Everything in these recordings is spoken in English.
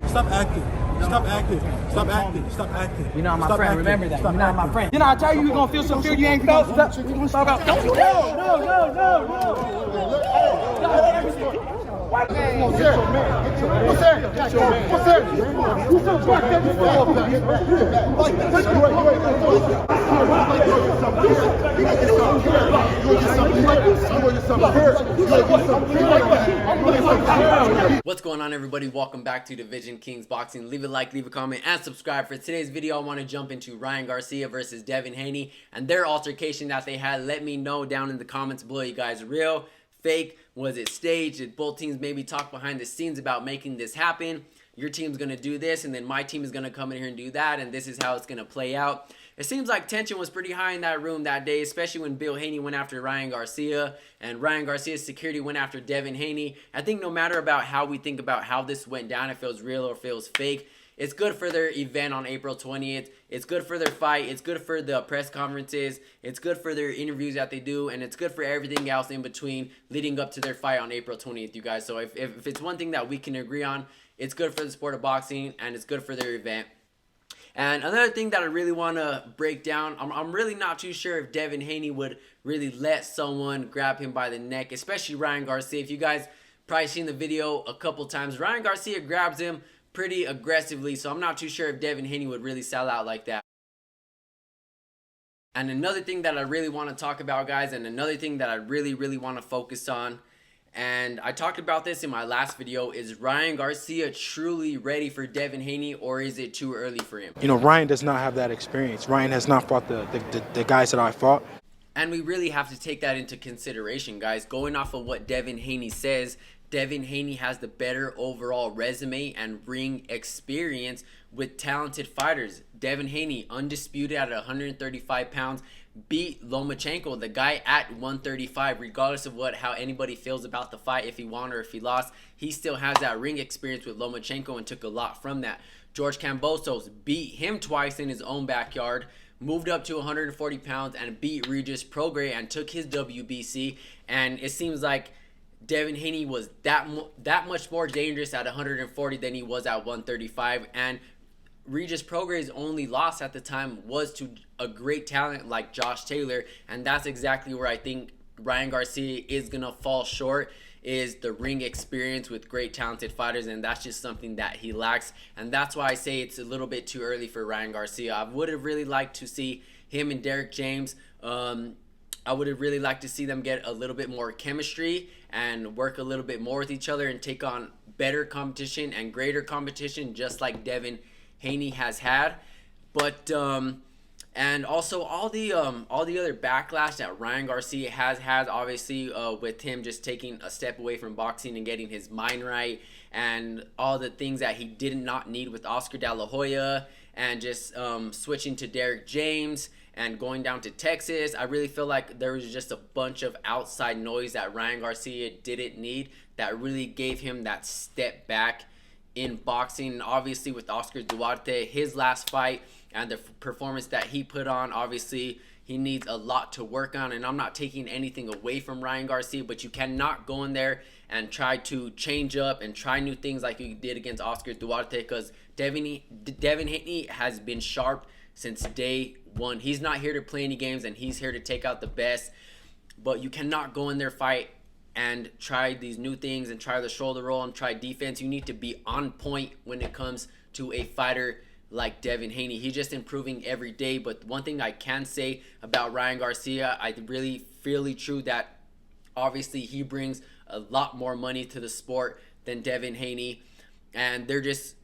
Stop acting. Stop acting. Stop acting. Stop acting. You're not my friend. Acting. Remember that. Stop You're not my friend. Didn't I tell you you're gonna feel some fear you ain't felt? Stop out. Don't you dare! What's going on, everybody? Welcome back to Division Kings Boxing. Leave a like, leave a comment, and subscribe. For today's video, I want to jump into Ryan Garcia versus Devin Haney and their altercation that they had. Let me know down in the comments below. You guys real? Fake? Was it staged? Did both teams maybe talk behind the scenes about making this happen? Your team's going to do this, and then my team is going to come in here and do that, and this is how it's going to play out. It seems like tension was pretty high in that room that day, especially when Bill Haney went after Ryan Garcia, and Ryan Garcia's security went after Devin Haney. I think no matter about how we think about how this went down, if it was real or if it was fake, it's good for their event on April 20th. It's good for their fight. It's good for the press conferences. It's good for their interviews that they do. And it's good for everything else in between leading up to their fight on April 20th, you guys. So if it's one thing that we can agree on, it's good for the sport of boxing and it's good for their event. And another thing that I really want to break down, I'm really not too sure if Devin Haney would really let someone grab him by the neck, especially Ryan Garcia. If you guys probably seen the video a couple times, Ryan Garcia grabs him pretty aggressively, so I'm not too sure if Devin Haney would really sell out like that. And another thing that I really want to talk about, guys, and another thing that I really want to focus on, and I talked about this in my last video, is Ryan Garcia truly ready for Devin Haney, or is it too early for him? You know, Ryan does not have that experience. Ryan has not fought the guys that I fought. And we really have to take that into consideration, guys. Going off of what Devin Haney says, Devin Haney has the better overall resume and ring experience with talented fighters. Devin Haney, undisputed at 135 pounds, beat Lomachenko, the guy at 135, regardless of how anybody feels about the fight, if he won or if he lost. He still has that ring experience with Lomachenko and took a lot from that. George Kambosos beat him twice in his own backyard, moved up to 140 pounds and beat Regis Prograis and took his WBC. And it seems like Devin Haney was that much more dangerous at 140 than he was at 135. And Regis Prograis' only loss at the time was to a great talent like Josh Taylor. And that's exactly where I think Ryan Garcia is going to fall short, is the ring experience with great talented fighters, and that's just something that he lacks. And that's why I say it's a little bit too early for Ryan Garcia. I would have really liked to see him and Derek James, I would have really liked to see them get a little bit more chemistry and work a little bit more with each other and take on better competition and greater competition, just like Devin Haney has had. But and also all the other backlash that Ryan Garcia has had, obviously, with him just taking a step away from boxing and getting his mind right, and all the things that he did not need with Oscar De La Hoya, and just switching to Derek James and going down to Texas. I really feel like there was just a bunch of outside noise that Ryan Garcia didn't need that really gave him that step back in boxing. And obviously with Oscar Duarte, his last fight and the performance that he put on, obviously he needs a lot to work on. And I'm not taking anything away from Ryan Garcia, but you cannot go in there and try to change up and try new things like you did against Oscar Duarte, because Devin Haney has been sharp since day one. He's not here to play any games, and he's here to take out the best. But you cannot go in there, fight, and try these new things and try the shoulder roll and try defense. You need to be on point when it comes to a fighter like Devin Haney. He's just improving every day. But one thing I can say about Ryan Garcia, I really feel true that obviously he brings a lot more money to the sport than Devin Haney, and they're just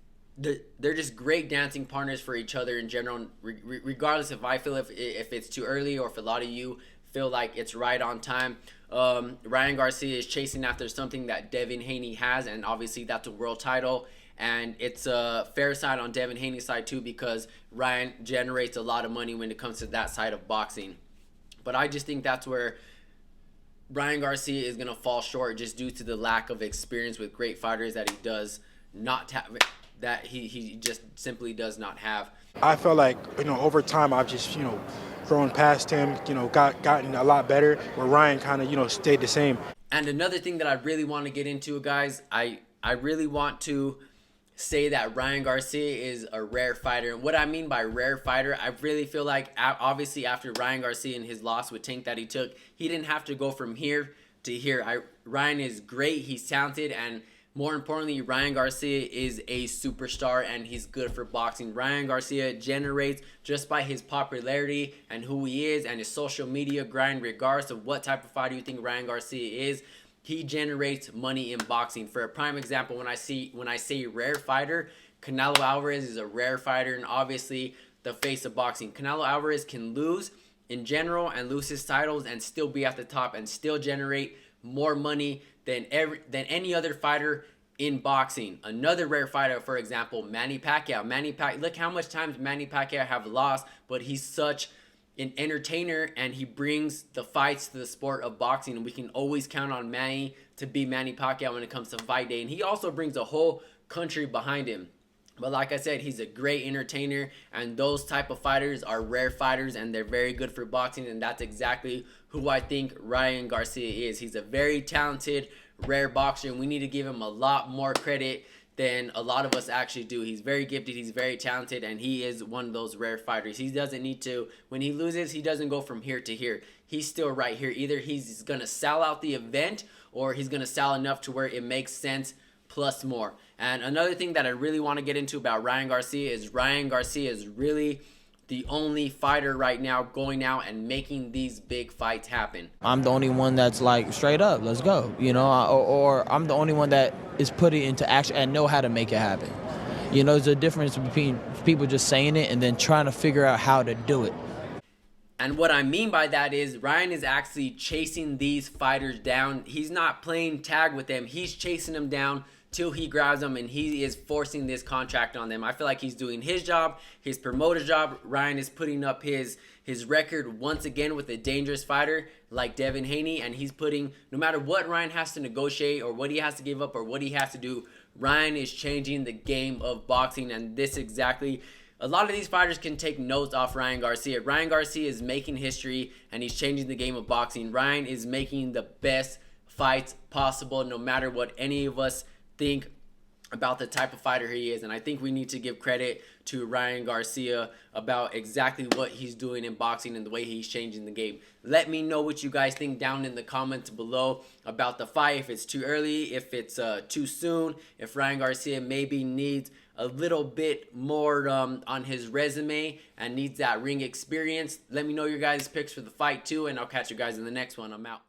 great dancing partners for each other in general, regardless if I feel if it's too early or if a lot of you feel like it's right on time. Ryan Garcia is chasing after something that Devin Haney has, and obviously that's a world title. And it's a fair side on Devin Haney's side too, because Ryan generates a lot of money when it comes to that side of boxing. But I just think that's where Ryan Garcia is going to fall short, just due to the lack of experience with great fighters that he does not have, that he just simply does not have. I felt like, over time I've just, grown past him, gotten a lot better, where Ryan kind of, stayed the same. And another thing that I really want to get into, guys, I really want to say that Ryan Garcia is a rare fighter. And what I mean by rare fighter, I really feel like obviously after Ryan Garcia and his loss with Tank that he took, he didn't have to go from here to here. Ryan is great, he's talented, and more importantly, Ryan Garcia is a superstar and he's good for boxing. Ryan Garcia generates, just by his popularity and who he is and his social media grind, regardless of what type of fighter you think Ryan Garcia is, he generates money in boxing. For a prime example, when I say rare fighter, Canelo Alvarez is a rare fighter and obviously the face of boxing. Canelo Alvarez can lose in general and lose his titles and still be at the top and still generate more money than any other fighter in boxing. Another rare fighter, for example, Manny Pacquiao. Look how much times Manny Pacquiao have lost, but he's such an entertainer and he brings the fights to the sport of boxing, and we can always count on Manny to be Manny Pacquiao when it comes to fight day, and he also brings a whole country behind him. But like I said, he's a great entertainer, and those type of fighters are rare fighters, and they're very good for boxing, and that's exactly who I think Ryan Garcia is. He's a very talented, rare boxer, and we need to give him a lot more credit than a lot of us actually do. He's very gifted, he's very talented, and he is one of those rare fighters. He doesn't need to, when he loses, he doesn't go from here to here. He's still right here. Either he's going to sell out the event, or he's going to sell enough to where it makes sense plus more. And another thing that I really want to get into about Ryan Garcia is really the only fighter right now going out and making these big fights happen. I'm the only one that's like, straight up, let's go, you know, or I'm the only one that is putting it into action and know how to make it happen. You know, there's a difference between people just saying it and then trying to figure out how to do it. And what I mean by that is Ryan is actually chasing these fighters down. He's not playing tag with them. He's chasing them down till he grabs them, and he is forcing this contract on them. I feel like he's doing his job, his promoter's job. Ryan is putting up his record once again with a dangerous fighter like Devin Haney, and he's putting, no matter what Ryan has to negotiate or what he has to give up or what he has to do, Ryan is changing the game of boxing, and this exactly, a lot of these fighters can take notes off Ryan Garcia. Ryan Garcia is making history, and he's changing the game of boxing. Ryan is making the best fights possible, no matter what any of us think about the type of fighter he is. And I think we need to give credit to Ryan Garcia about exactly what he's doing in boxing and the way he's changing the game. Let me know what you guys think down in the comments below about the fight, if it's too early, if it's too soon, if Ryan Garcia maybe needs a little bit more on his resume and needs that ring experience. Let me know your guys' picks for the fight too, and I'll catch you guys in the next one. I'm out.